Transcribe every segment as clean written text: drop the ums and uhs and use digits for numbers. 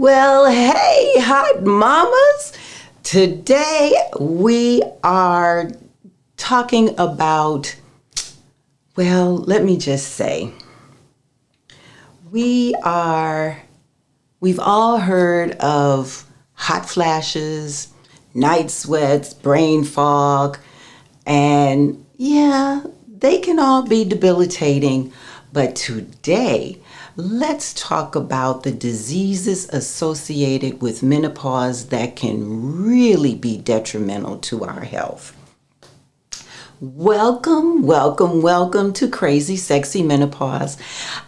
Well, hey, hot mamas. Today we are talking about, well, let me just say, we've all heard of hot flashes, night sweats, brain fog, and yeah, they can all be debilitating. But today, let's talk about the diseases associated with menopause that can really be detrimental to our health. Welcome, welcome, welcome to Crazy Sexy Menopause.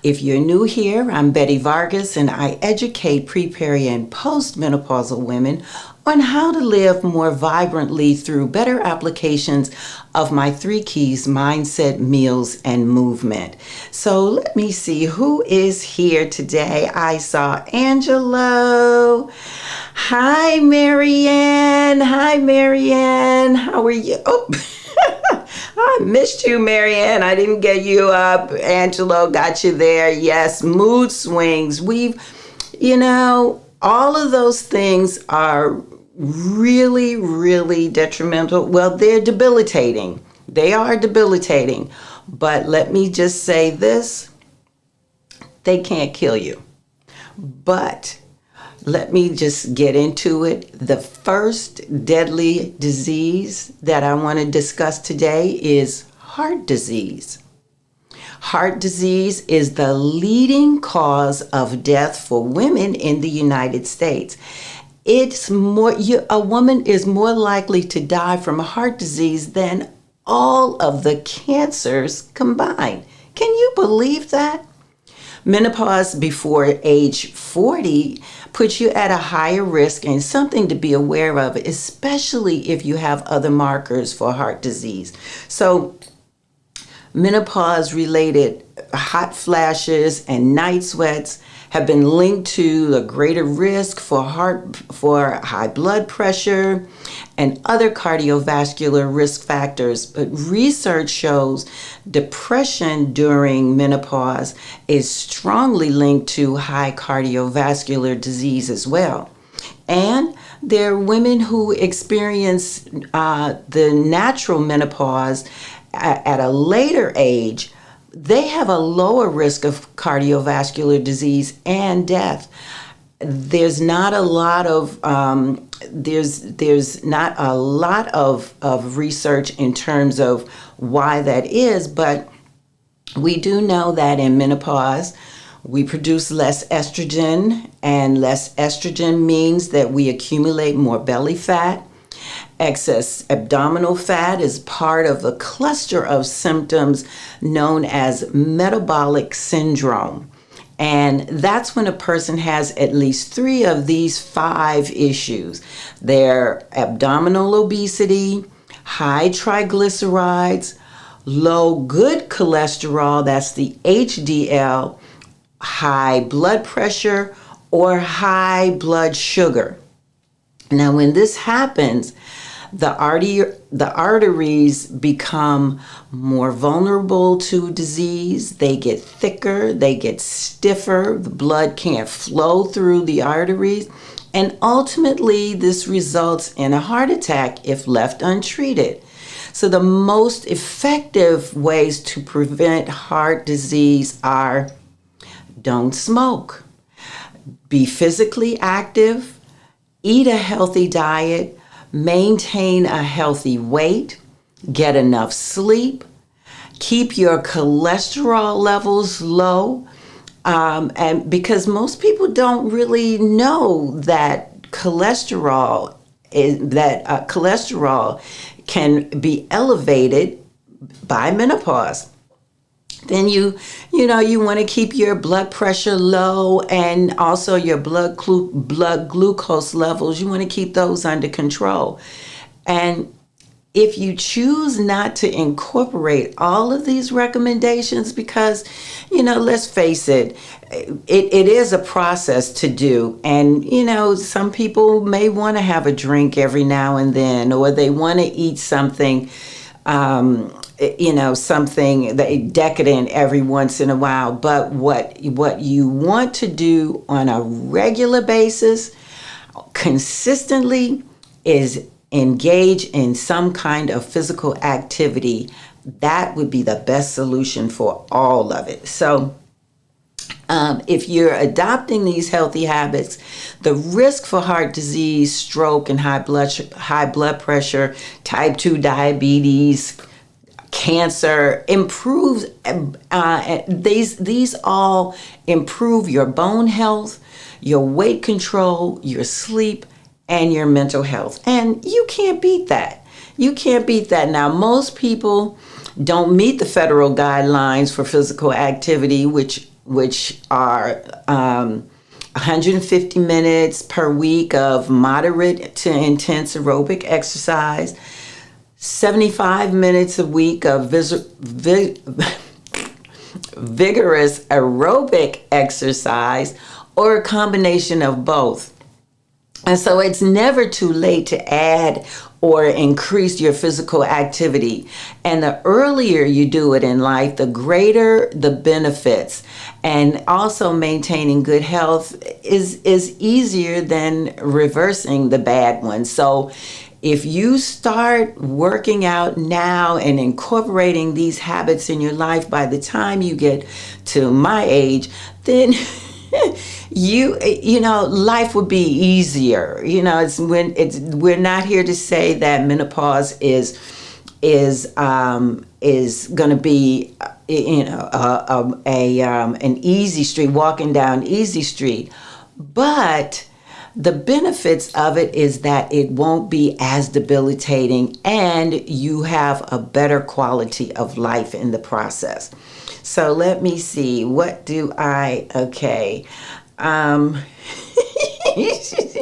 If you're new here, I'm Betty Vargas and I educate pre-peri and post-menopausal women on how to live more vibrantly through better applications of my 3 keys: mindset, meals, and movement. So let me see who is here today. I saw Angelo. Hi, Marianne. Hi, Marianne. How are you? Oh, I missed you, Marianne. I didn't get you up. Angelo got you there. Yes, mood swings. All of those things are really, really detrimental. Well, they're debilitating. They are debilitating. But let me just say this, they can't kill you. But let me just get into it. The first deadly disease that I want to discuss today is heart disease. Heart disease is the leading cause of death for women in the United States. A woman is more likely to die from heart disease than all of the cancers combined. Can you believe that? Menopause before age 40 puts you at a higher risk and something to be aware of, especially if you have other markers for heart disease. So menopause-related hot flashes and night sweats have been linked to a greater risk for high blood pressure and other cardiovascular risk factors. But research shows depression during menopause is strongly linked to high cardiovascular disease as well. And there are women who experience the natural menopause at a later age. They have a lower risk of cardiovascular disease and death. There's not a lot of research in terms of why that is, but we do know that in menopause we produce less estrogen, and less estrogen means that we accumulate more belly fat. Excess abdominal fat is part of a cluster of symptoms known as metabolic syndrome. And that's when a person has at least 3 of these 5 issues. They're abdominal obesity, high triglycerides, low good cholesterol, that's the HDL, high blood pressure, or high blood sugar. Now, when this happens, the arteries become more vulnerable to disease. They get thicker, they get stiffer, the blood can't flow through the arteries, and ultimately this results in a heart attack if left untreated. So the most effective ways to prevent heart disease are: don't smoke, be physically active, eat a healthy diet, maintain a healthy weight, get enough sleep, keep your cholesterol levels low, and because most people don't really know that cholesterol can be elevated by menopause. Then you want to keep your blood pressure low, and also your blood glucose levels. You want to keep those under control. And if you choose not to incorporate all of these recommendations, because, let's face it, it is a process to do. And, some people may want to have a drink every now and then, or they want to eat something something that decadent every once in a while. But what you want to do on a regular basis, consistently, is engage in some kind of physical activity. That would be the best solution for all of it. So if you're adopting these healthy habits, the risk for heart disease, stroke, and high blood pressure, type 2 diabetes, cancer improves. These all improve your bone health, your weight control, your sleep, and your mental health. And you can't beat that. You can't beat that. Now, most people don't meet the federal guidelines for physical activity, which are 150 minutes per week of moderate to intense aerobic exercise, 75 minutes a week of vigorous aerobic exercise, or a combination of both. And so it's never too late to add or increase your physical activity. And the earlier you do it in life, the greater the benefits. And also maintaining good health is easier than reversing the bad ones. So if you start working out now and incorporating these habits in your life, by the time you get to my age, then life would be easier. We're not here to say that menopause is going to be an easy street, walking down easy street, but the benefits of it is that it won't be as debilitating, and you have a better quality of life in the process. So let me see. Okay.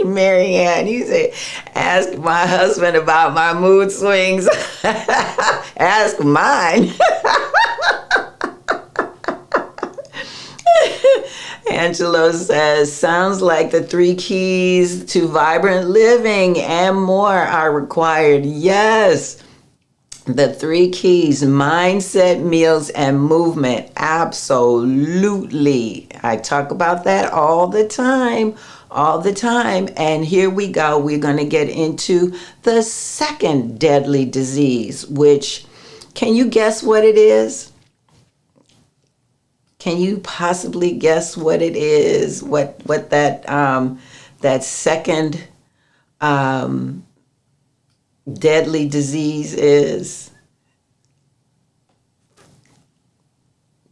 Marianne, you said, ask my husband about my mood swings. Ask mine. Angelo says, sounds like the 3 keys to vibrant living and more are required. Yes. The 3 keys: mindset, meals, and movement. Absolutely. I talk about that all the time. And here we go. We're going to get into the second deadly disease, which, can you guess what it is? Can you possibly guess what it is? What that second deadly disease is?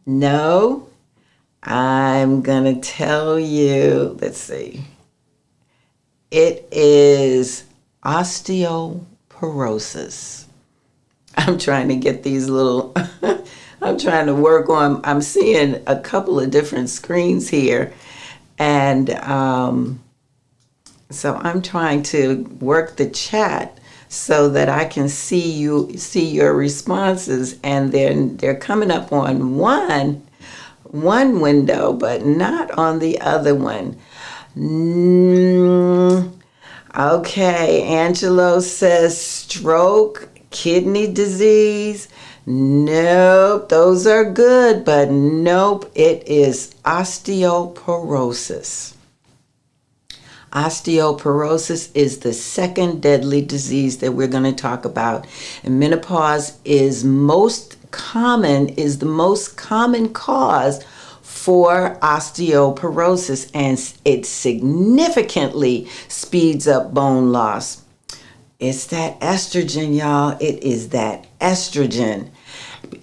No? I'm gonna tell you. Let's see. It is osteoporosis. I'm trying to get these little I'm trying to work on, I'm seeing a couple of different screens here, and so I'm trying to work the chat so that I can see your responses, and they're coming up on one window, but not on the other one. Okay, Angelo says stroke, kidney disease. Nope, those are good, but nope, it is osteoporosis. Osteoporosis is the second deadly disease that we're going to talk about. And menopause is the most common cause for osteoporosis, and it significantly speeds up bone loss. It's that estrogen, y'all. It is that estrogen.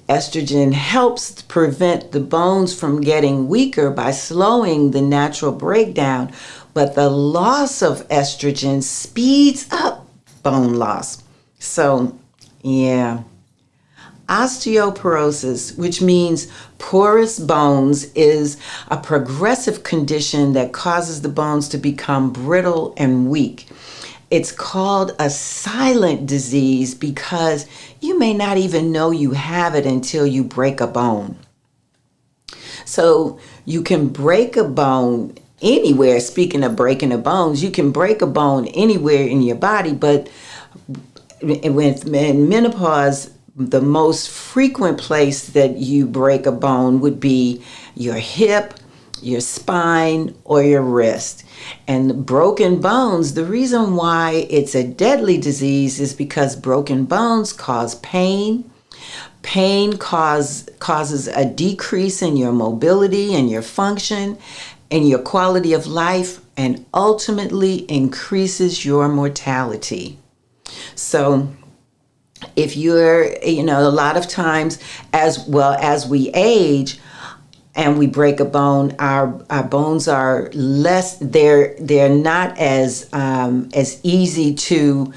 Estrogen helps prevent the bones from getting weaker by slowing the natural breakdown, but the loss of estrogen speeds up bone loss. So, yeah. Osteoporosis, which means porous bones, is a progressive condition that causes the bones to become brittle and weak. It's called a silent disease because you may not even know you have it until you break a bone. So you can break a bone anywhere. Speaking of breaking the bones, you can break a bone anywhere in your body, but in menopause, the most frequent place that you break a bone would be your hip, your spine, or your wrist. And broken bones, the reason why it's a deadly disease is because broken bones cause pain. Pain causes a decrease in your mobility and your function and your quality of life, and ultimately increases your mortality. So if you're, a lot of times, as well as we age and we break a bone, our bones are less, they're not as easy to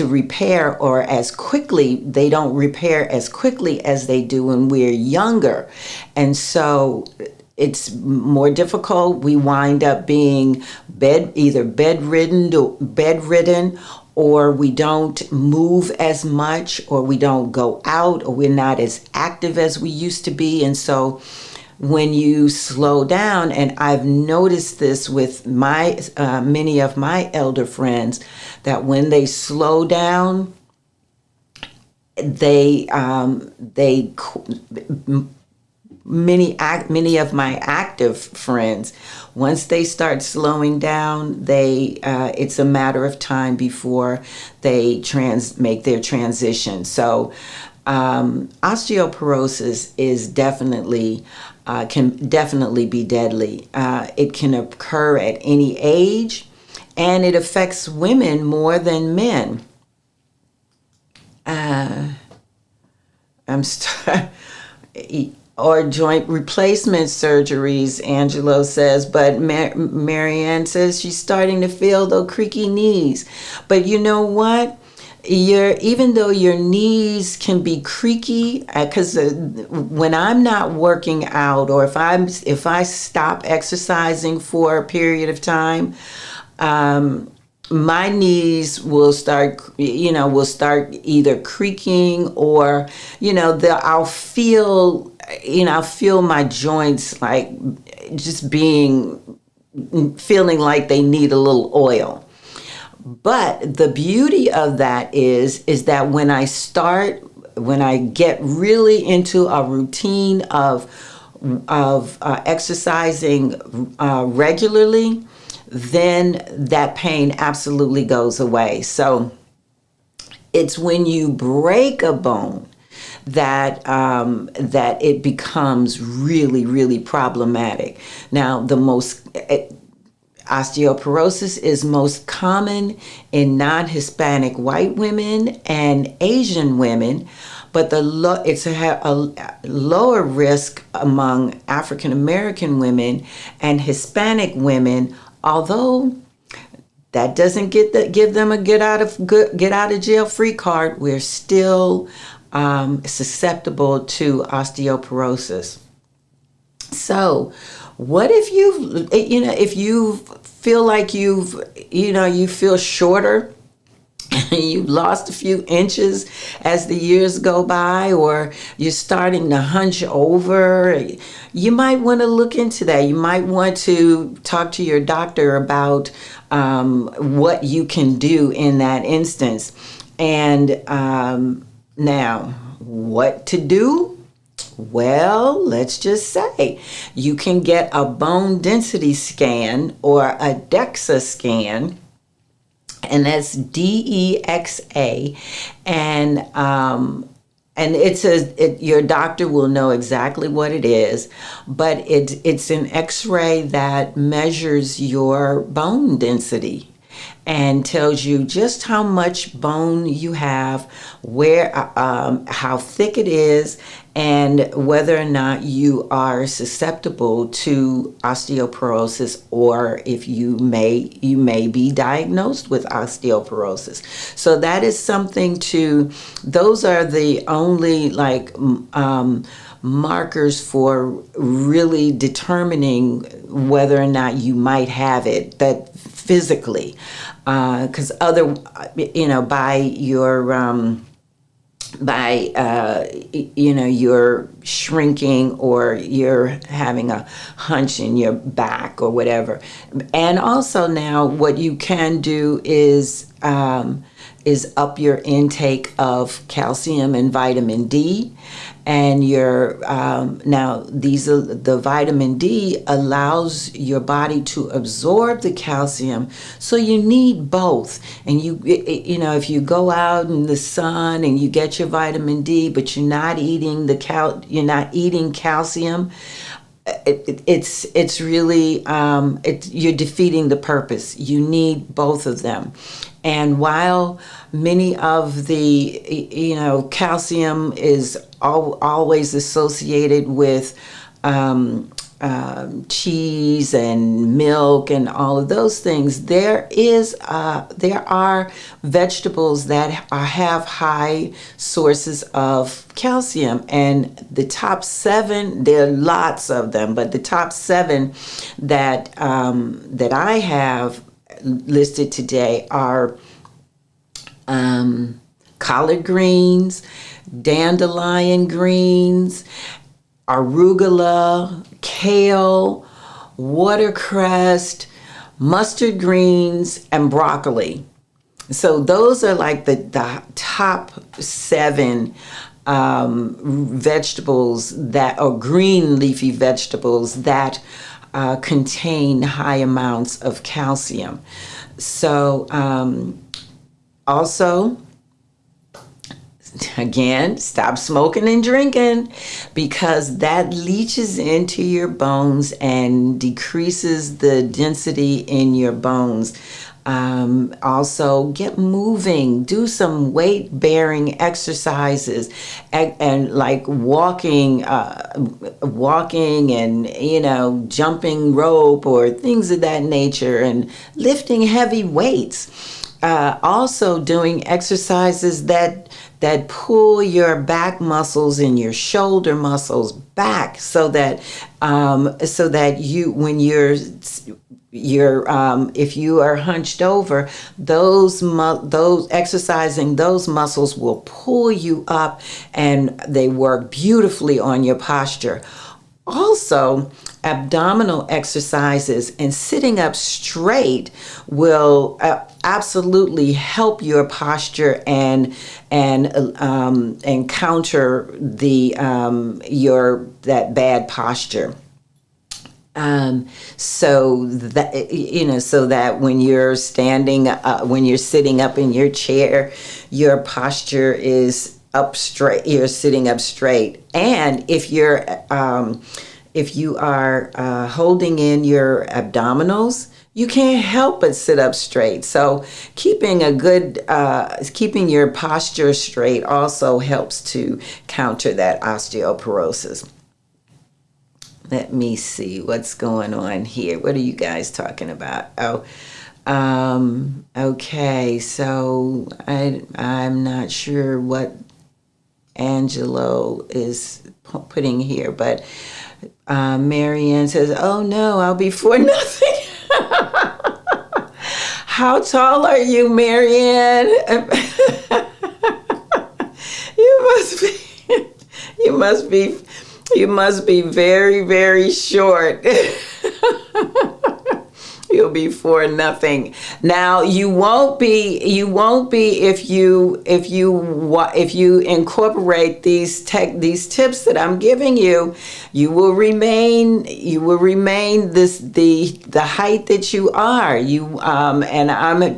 repair, or as quickly, they don't repair as quickly as they do when we're younger. And so it's more difficult. We wind up being either bedridden, or we don't move as much, or we don't go out, or we're not as active as we used to be. And so when you slow down, and I've noticed this with my many of my elder friends, that when they slow down, many of my active friends, once they start slowing down, it's a matter of time before they make their transition. So osteoporosis can definitely be deadly. It can occur at any age, and it affects women more than men. Or joint replacement surgeries, Angelo says, but Marianne says she's starting to feel those creaky knees. But you know what? Even though your knees can be creaky, because when I'm not working out, or if I stop exercising for a period of time, my knees will start either creaking, or I'll feel my joints like just feeling like they need a little oil. But the beauty of that is that when I get really into a routine of exercising regularly, then that pain absolutely goes away. So it's when you break a bone that it becomes really, really problematic. Now, osteoporosis is most common in non-Hispanic white women and Asian women, but it's a lower risk among African American women and Hispanic women. Although that doesn't give them a get out of jail free card, we're still susceptible to osteoporosis. So, what if you feel like you feel shorter? You've lost a few inches as the years go by, or you're starting to hunch over. You might want to look into that. You might want to talk to your doctor about what you can do in that instance. And now, what to do? Well, let's just say you can get a bone density scan, or a DEXA scan, and that's DEXA, and your doctor will know exactly what it is, but it's an X-ray that measures your bone density and tells you just how much bone you have, how thick it is, and whether or not you are susceptible to osteoporosis, or if you may be diagnosed with osteoporosis. So that is something those are the only markers for really determining whether or not you might have it, that physically, because you're shrinking, or you're having a hunch in your back or whatever. And also now what you can do is is up your intake of calcium and vitamin D. And your now these are the vitamin D allows your body to absorb the calcium, so you need both. And you know, if you go out in the sun and you get your vitamin D, but you're not eating you're not eating calcium, it's really you're defeating the purpose. You need both of them. And while many of the, you know, calcium is always associated with cheese and milk and all of those things, there are vegetables that have high sources of calcium. And the top 7, there are lots of them, but the top 7 that that I have listed today are collard greens, dandelion greens, arugula, kale, watercress, mustard greens, and broccoli. So those are like the top 7 vegetables that, or green leafy vegetables that contain high amounts of calcium. So also, again, stop smoking and drinking, because that leaches into your bones and decreases the density in your bones. Also, get moving, do some weight bearing exercises, and like walking and, you know, jumping rope or things of that nature, and lifting heavy weights. Also doing exercises that pull your back muscles and your shoulder muscles back, so that you, when you're if you are hunched over, those exercising those muscles will pull you up, and they work beautifully on your posture. Also, abdominal exercises and sitting up straight will absolutely help your posture and counter that bad posture. So that when you're when you're sitting up in your chair, your posture is up straight. You're sitting up straight, and if you are holding in your abdominals, you can't help but sit up straight. So keeping your posture straight also helps to counter that osteoporosis. Let me see what's going on here. What are you guys talking about? Okay. So I'm not sure what Angelo is putting here, but Marianne says, "Oh no, I'll be for nothing." How tall are you, Marianne? You must be very, very short. You'll be for nothing. Now you won't be if you incorporate these tips that I'm giving you. You will remain the height that you are.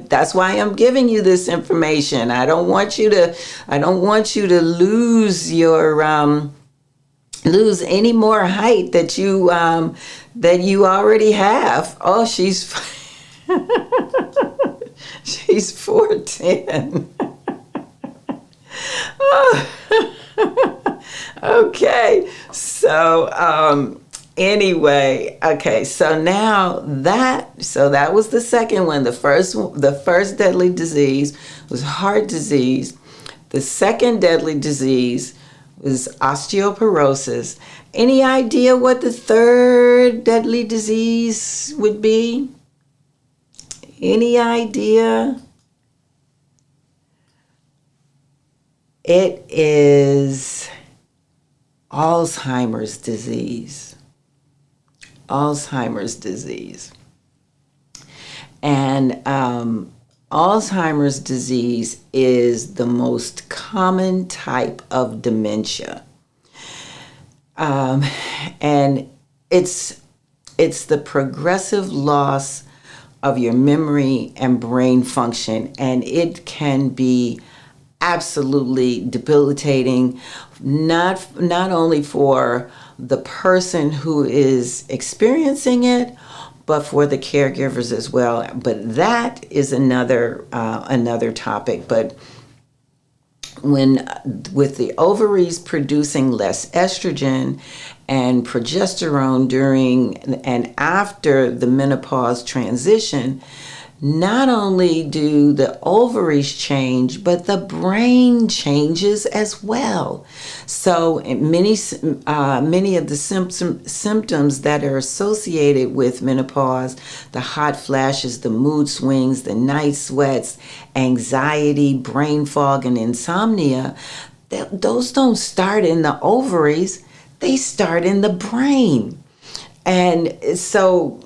That's why I'm giving you this information. I don't want you to lose lose any more height that you already have. Oh, she's 4'10". Oh. Okay, so anyway, okay, so now that was the second one. The first deadly disease was heart disease. The second deadly disease was osteoporosis. Any idea what the third deadly disease would be? Any idea? It is Alzheimer's disease. Alzheimer's disease. And Alzheimer's disease is the most common type of dementia. And it's the progressive loss of your memory and brain function, and it can be absolutely debilitating, not only for the person who is experiencing it, but for the caregivers as well. But that is another topic. But when with the ovaries producing less estrogen and progesterone during and after the menopause transition, not only do the ovaries change, but the brain changes as well. So many of the symptoms that are associated with menopause, the hot flashes, the mood swings, the night sweats, anxiety, brain fog, and insomnia, those don't start in the ovaries, they start in the brain. And so,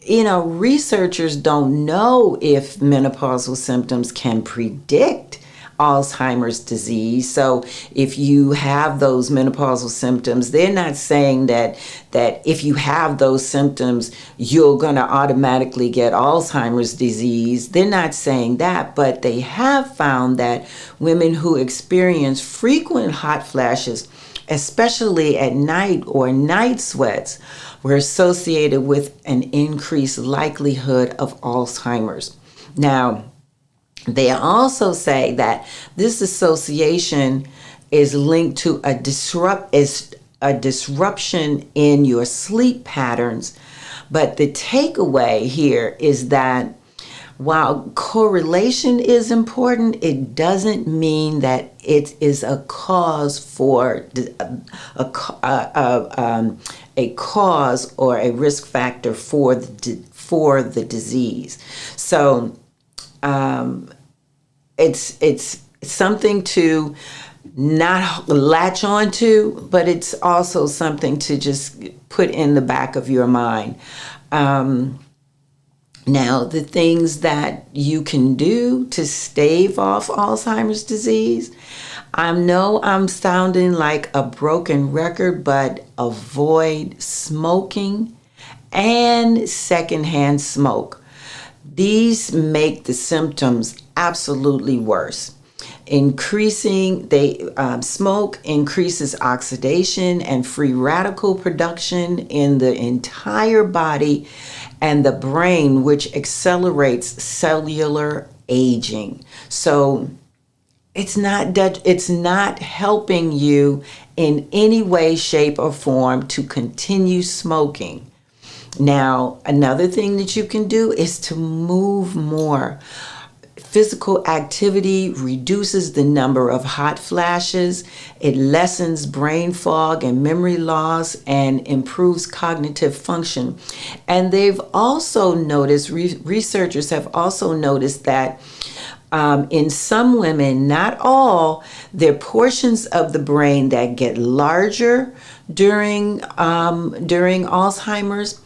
researchers don't know if menopausal symptoms can predict Alzheimer's disease. So if you have those menopausal symptoms, they're not saying that if you have those symptoms, you're going to automatically get Alzheimer's disease. They're not saying that, but they have found that women who experience frequent hot flashes, especially at night or night sweats, were associated with an increased likelihood of Alzheimer's. Now, they also say that this association is linked to a disruption in your sleep patterns. But the takeaway here is that while correlation is important, it doesn't mean that it is a cause for a cause or a risk factor for the disease. So it's something to not latch on to, but it's also something to just put in the back of your mind. Now, the things that you can do to stave off Alzheimer's disease, I know I'm sounding like a broken record, but avoid smoking and secondhand smoke. These make the symptoms absolutely worse. Smoke increases oxidation and free radical production in the entire body and the brain, which accelerates cellular aging. So it's not helping you in any way, shape, or form to continue smoking. Now, another thing that you can do is to move more. Physical activity reduces the number of hot flashes. It lessens brain fog and memory loss and improves cognitive function. And they've also noticed, researchers have also noticed that in some women, not all, there are portions of the brain that get larger during Alzheimer's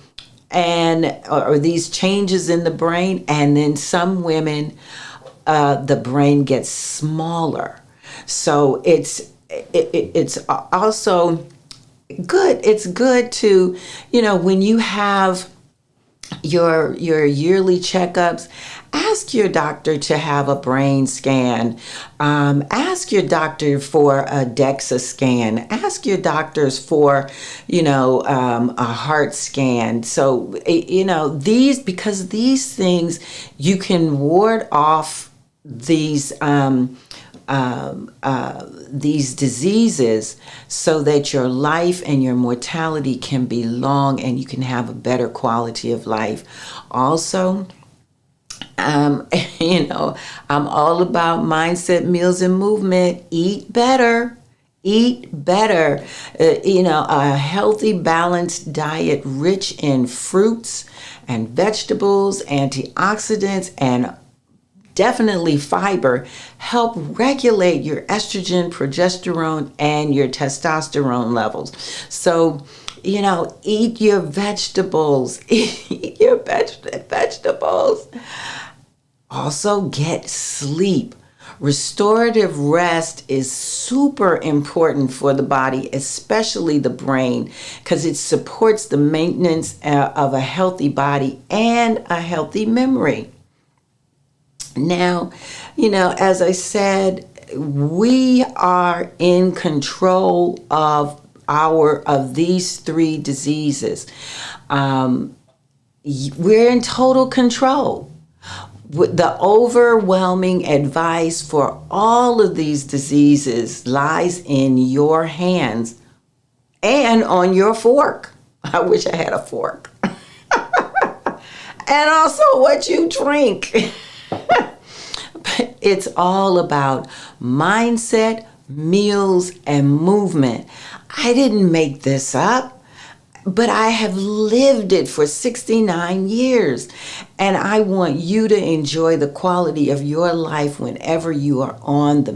or these changes in the brain, and then some women the brain gets smaller. So it's also good. It's good to, when you have your yearly checkups, ask your doctor to have a brain scan. Ask your doctor for a DEXA scan. Ask your doctors for, a heart scan. So, because these things, you can ward off these diseases so that your life and your mortality can be long and you can have a better quality of life. Also, I'm all about mindset, meals, and movement. Eat better. A healthy, balanced diet rich in fruits and vegetables, antioxidants, and definitely fiber help regulate your estrogen, progesterone, and your testosterone levels. So, eat your vegetables. Eat your vegetables. Also, get sleep. Restorative rest is super important for the body, especially the brain, because it supports the maintenance of a healthy body and a healthy memory. Now, as I said, we are in control of these three diseases. We're in total control. The overwhelming advice for all of these diseases lies in your hands and on your fork. I wish I had a fork. And also what you drink. It's all about mindset, meals, and movement. I didn't make this up, but I have lived it for 69 years. And I want you to enjoy the quality of your life wherever you are on the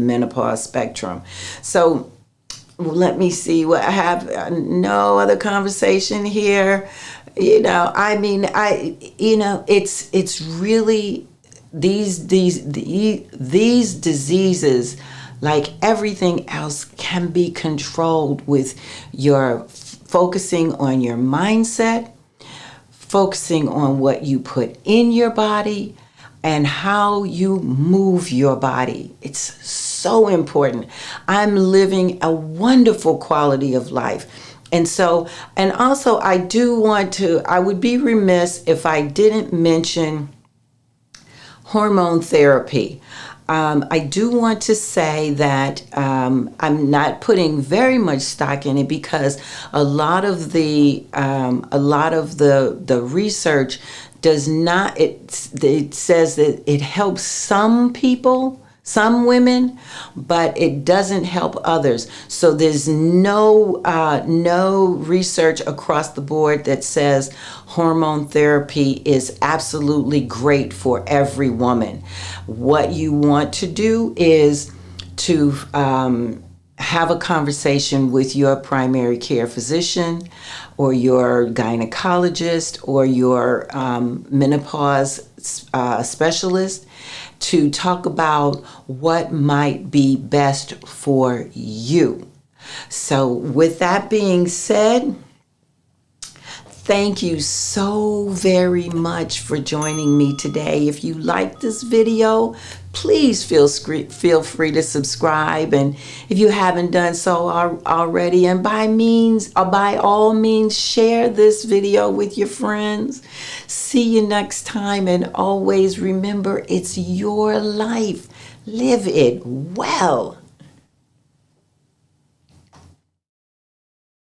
menopause spectrum. So let me see what I have. No other conversation here. It's really these diseases, like everything else, can be controlled with your focusing on your mindset, focusing on what you put in your body, and how you move your body. It's so important. I'm living a wonderful quality of life. And also I would be remiss if I didn't mention hormone therapy. I do want to say that I'm not putting very much stock in it, because a lot of the research does not. It says that it helps some people, some women, but it doesn't help others. So there's no research across the board that says hormone therapy is absolutely great for every woman. What you want to do is to have a conversation with your primary care physician or your gynecologist or your menopause specialist to talk about what might be best for you. So with that being said, thank you so very much for joining me today. If you like this video, please feel free to subscribe. And if you haven't done so already, and by all means, share this video with your friends. See you next time, and always remember, it's your life. Live it well.